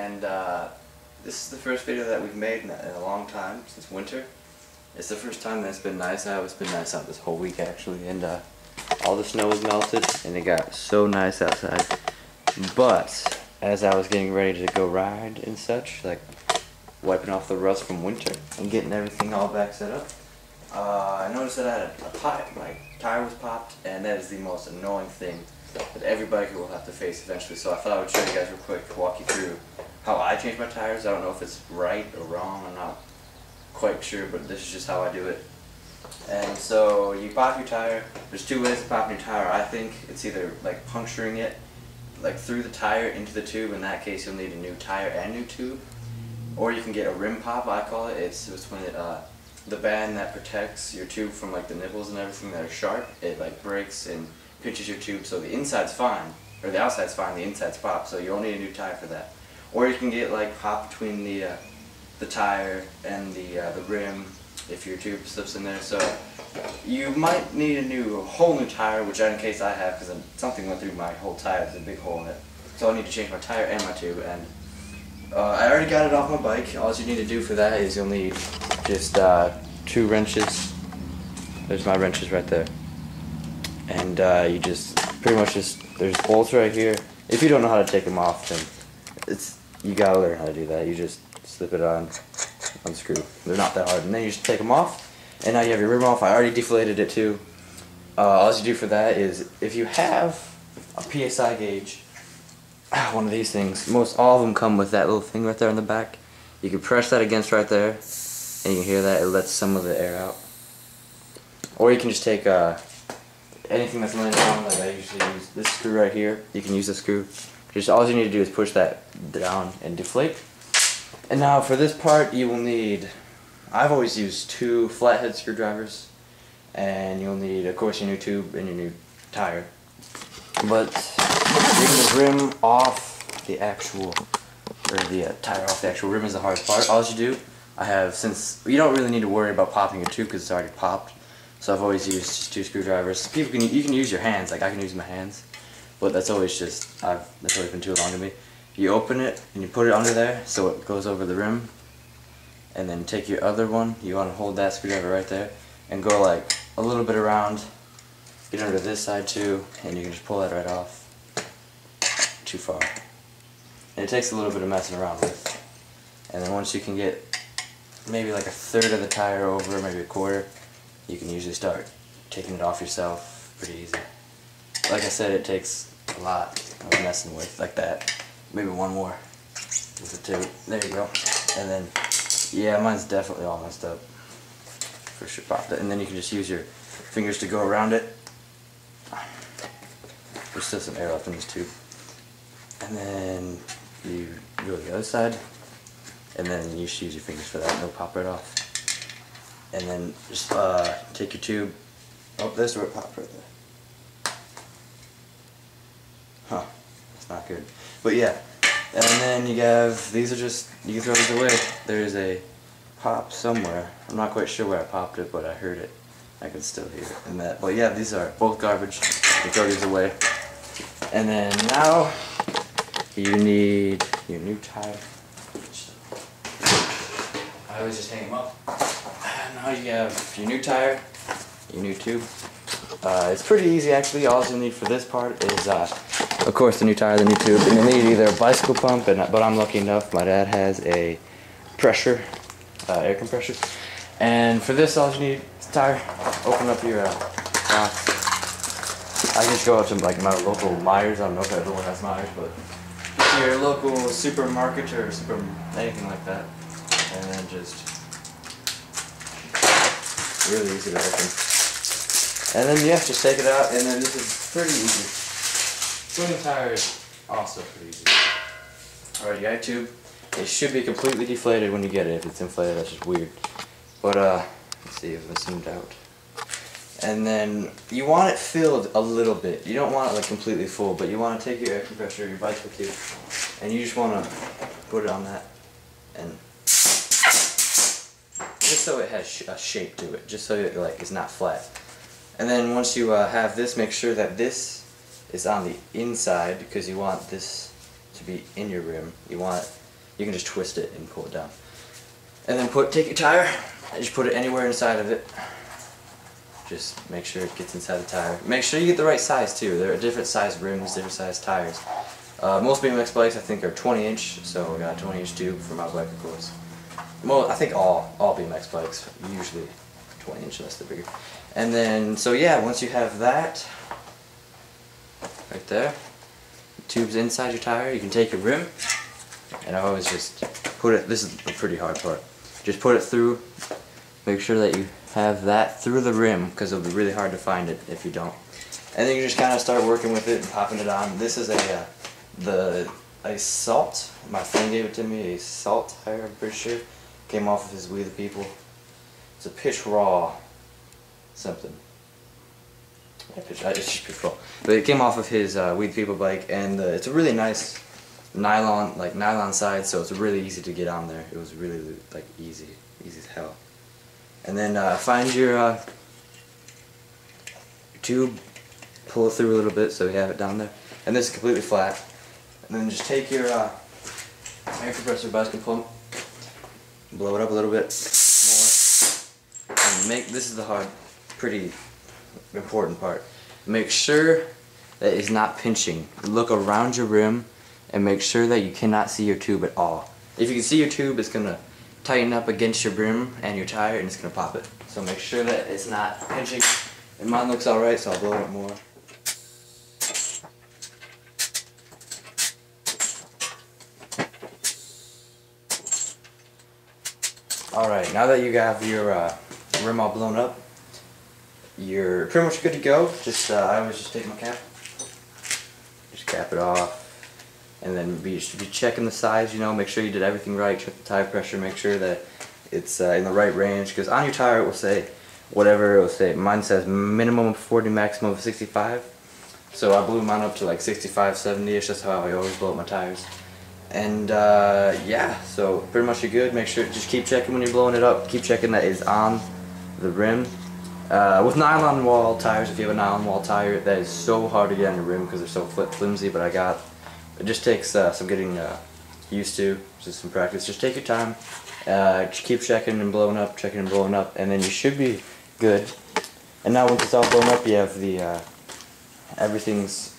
And this is the first video that we've made in a long time, since winter. It's the first time that it's been nice out. It's been nice out this whole week actually, and all the snow was melted and it got so nice outside. But as I was getting ready to go ride and such, like wiping off the rust from winter and getting everything all back set up, I noticed that I had a pipe. My tire was popped, and that is the most annoying thing that every biker will have to face eventually. So I thought I would show you guys real quick, walk you through how I change my tires. I don't know if it's right or wrong, I'm not quite sure, but this is just how I do it. And so you pop your tire. There's two ways to pop your tire. I think it's either like puncturing it like through the tire into the tube. In that case you'll need a new tire and new tube. Or you can get a rim pop, I call it. It's when it the band that protects your tube from like the nipples and everything that are sharp, it like breaks and pinches your tube, so the inside's fine, or the outside's fine, the inside's popped, so you only need a new tire for that. Or you can get like pop between the tire and the rim if your tube slips in there. So you might need a whole new tire, which in case I have, because something went through my whole tire. There's a big hole in it, so I need to change my tire and my tube. And I already got it off my bike. All you need to do for that is you'll need just 2 wrenches. There's my wrenches right there. And you just pretty much there's bolts right here. If you don't know how to take them off, then you gotta learn how to do that. You just slip it on, unscrew. They're not that hard. And then you just take them off, and now you have your rim off. I already deflated it too. All you do for that is, if you have a PSI gauge, one of these things, all of them come with that little thing right there on the back. You can press that against right there, and you can hear that. It lets some of the air out. Or you can just take anything that's laying down, like I usually use this screw right here. You can use the screw. Just all you need to do is push that down and deflate. And now for this part you will need, I've always used 2 flathead screwdrivers, and you'll need of course your new tube and your new tire. But getting the rim off the actual, or the tire off the actual rim is the hardest part. All you do, since you don't really need to worry about popping your tube because it's already popped. So I've always used just 2 screwdrivers. You can use your hands, like I can use my hands, but that's always been too long to me. You open it and you put it under there so it goes over the rim, and then take your other one. You want to hold that screwdriver right there and go like a little bit around, get under this side too, and you can just pull that right off. Too far. And it takes a little bit of messing around with. And then once you can get maybe like 1/3 of the tire over, maybe 1/4, you can usually start taking it off yourself pretty easy. Like I said, it takes a lot of messing with, like that. Maybe one more with the tube. There you go. And then, yeah, mine's definitely all messed up. For sure, popped it. And then you can just use your fingers to go around it. There's still some air left in this tube. And then you go to the other side, and then you just use your fingers for that, and it'll pop right off. And then just take your tube. Oh, there's where it popped right there. Huh, that's not good. But yeah, and then you have, these are just, you can throw these away. There is a pop somewhere. I'm not quite sure where I popped it, but I heard it. I can still hear it in that. But yeah, these are both garbage. You throw these away. And then now, you need your new tire. I always just hang them up. Now you have your new tire, your new tube. It's pretty easy actually. All you need for this part is, of course, the new tire, the new tube, and you need either a bicycle pump, but I'm lucky enough, my dad has a pressure, air compressor. And for this, all you need is a tire. Open up your box. I just go out to like my local Myers. I don't know if everyone has Myers, but your local supermarket or anything like that, and then just really easy to open. And then yeah, just take it out, and then this is pretty easy. Swing tire is also pretty easy. Alright, you got a tube. It should be completely deflated when you get it. If it's inflated, that's just weird. But let's see if it's zoomed out. And then you want it filled a little bit. You don't want it like completely full, but you want to take your air compressor, your bicycle tube, and you just want to put it on that, and just so it has a shape to it, just so it like it's not flat. And then once you have this, make sure that this is on the inside, because you want this to be in your rim. You want you can just twist it and pull it down. And then take your tire and just put it anywhere inside of it. Just make sure it gets inside the tire. Make sure you get the right size too. There are different size rims, different size tires. Most BMX bikes I think are 20-inch, so I got a 20-inch tube for my bike, of course. Well, I think all BMX bikes usually 20-inch unless they're bigger. And then, so yeah, once you have that right there, the tube's inside your tire, you can take your rim, and I always just put it. This is the pretty hard part. Just put it through. Make sure that you have that through the rim, because it'll be really hard to find it if you don't. And then you just kind of start working with it and popping it on. This is a Salt. My friend gave it to me, a Salt tire, I'm pretty sure. Came off of his We the People. It's a Pitch Raw something. It's just Pitch Raw. But it came off of his We the People bike, and it's a really nice nylon side, so it's really easy to get on there. It was really like easy as hell. And then find your tube, pull it through a little bit so you have it down there. And this is completely flat. And then just take your air compressor bicycle pump, blow it up a little bit more, and this is the pretty important part. Make sure that it's not pinching. Look around your rim and make sure that you cannot see your tube at all. If you can see your tube, it's gonna tighten up against your rim and your tire, and it's gonna pop it. So make sure that it's not pinching. And mine looks alright, so I'll blow it up more. Alright, now that you have your rim all blown up, you're pretty much good to go. Just I always just take my cap, just cap it off, and then be checking the size. You know, make sure you did everything right. Check the tire pressure. Make sure that it's in the right range. Because on your tire it will say whatever it will say. Mine says minimum of 40, maximum of 65. So I blew mine up to like 65, 70ish. That's how I always blow up my tires. And yeah, so pretty much you're good. Make sure, just keep checking when you're blowing it up. Keep checking that it's on the rim. With nylon wall tires, if you have a nylon wall tire, that is so hard to get on your rim because they're so flimsy, but it just takes some getting used to, just some practice. Just take your time, just keep checking and blowing up, and then you should be good. And now once it's all blown up, you have the, everything's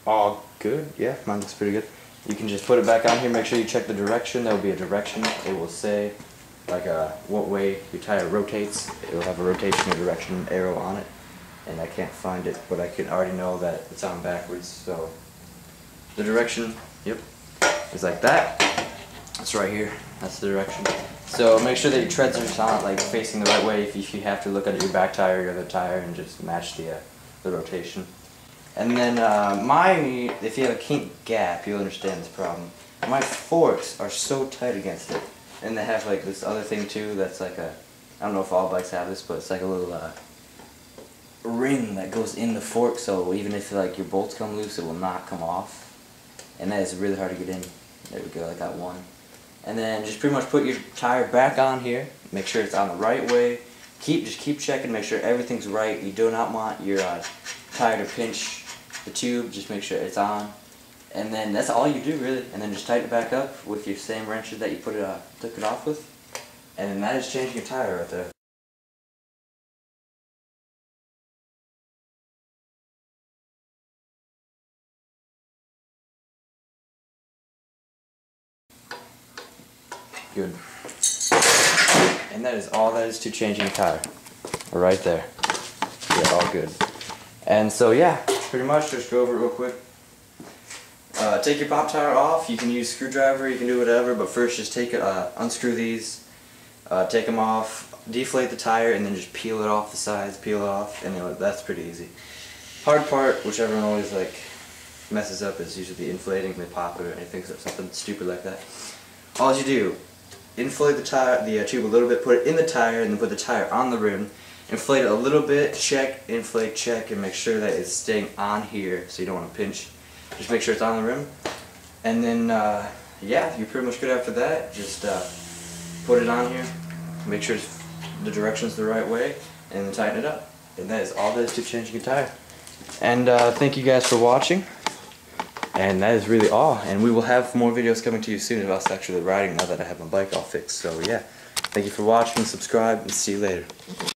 all good. Yeah, mine looks pretty good. You can just put it back on here, make sure you check the direction. There will be a direction. It will say like what way your tire rotates. It will have a rotation or direction arrow on it. And I can't find it, but I can already know that it's on backwards. So the direction, yep, is like that. It's right here. That's the direction. So make sure that your treads are on, like facing the right way. If you have to, look at your back tire or your other tire and just match the rotation. And then if you have a kink gap, you'll understand this problem. My forks are so tight against it, and they have like this other thing too. That's like I don't know if all bikes have this, but it's like a little ring that goes in the fork. So even if like your bolts come loose, it will not come off. And that is really hard to get in. There we go. I got one. And then just pretty much put your tire back on here. Make sure it's on the right way. Just keep checking. Make sure everything's right. You do not want your tire to pinch the tube. Just make sure it's on, and then that's all you do really. And then just tighten it back up with your same wrenches that you took it off with, and then that is changing your tire right there. Good. And that is all that is to changing a tire. Right there. Yeah, all good. And so yeah, pretty much just go over it real quick. Take your pop tire off. You can use a screwdriver, you can do whatever, but first just unscrew these, take them off, deflate the tire, and then just peel it off the sides, peel it off, and that's pretty easy. Hard part, which everyone always like messes up, is usually the inflating. They pop it or anything, something stupid like that. All you do, inflate the tube a little bit, put it in the tire, and then put the tire on the rim. Inflate it a little bit, check, inflate, check, and make sure that it's staying on here so you don't want to pinch. Just make sure it's on the rim. And then, yeah, you're pretty much good after that. Just put it on here, make sure the direction's the right way, and then tighten it up. And that is all there is to changing a tire. And thank you guys for watching. And that is really all. And we will have more videos coming to you soon of us actually riding now that I have my bike all fixed. So yeah, thank you for watching, subscribe, and see you later.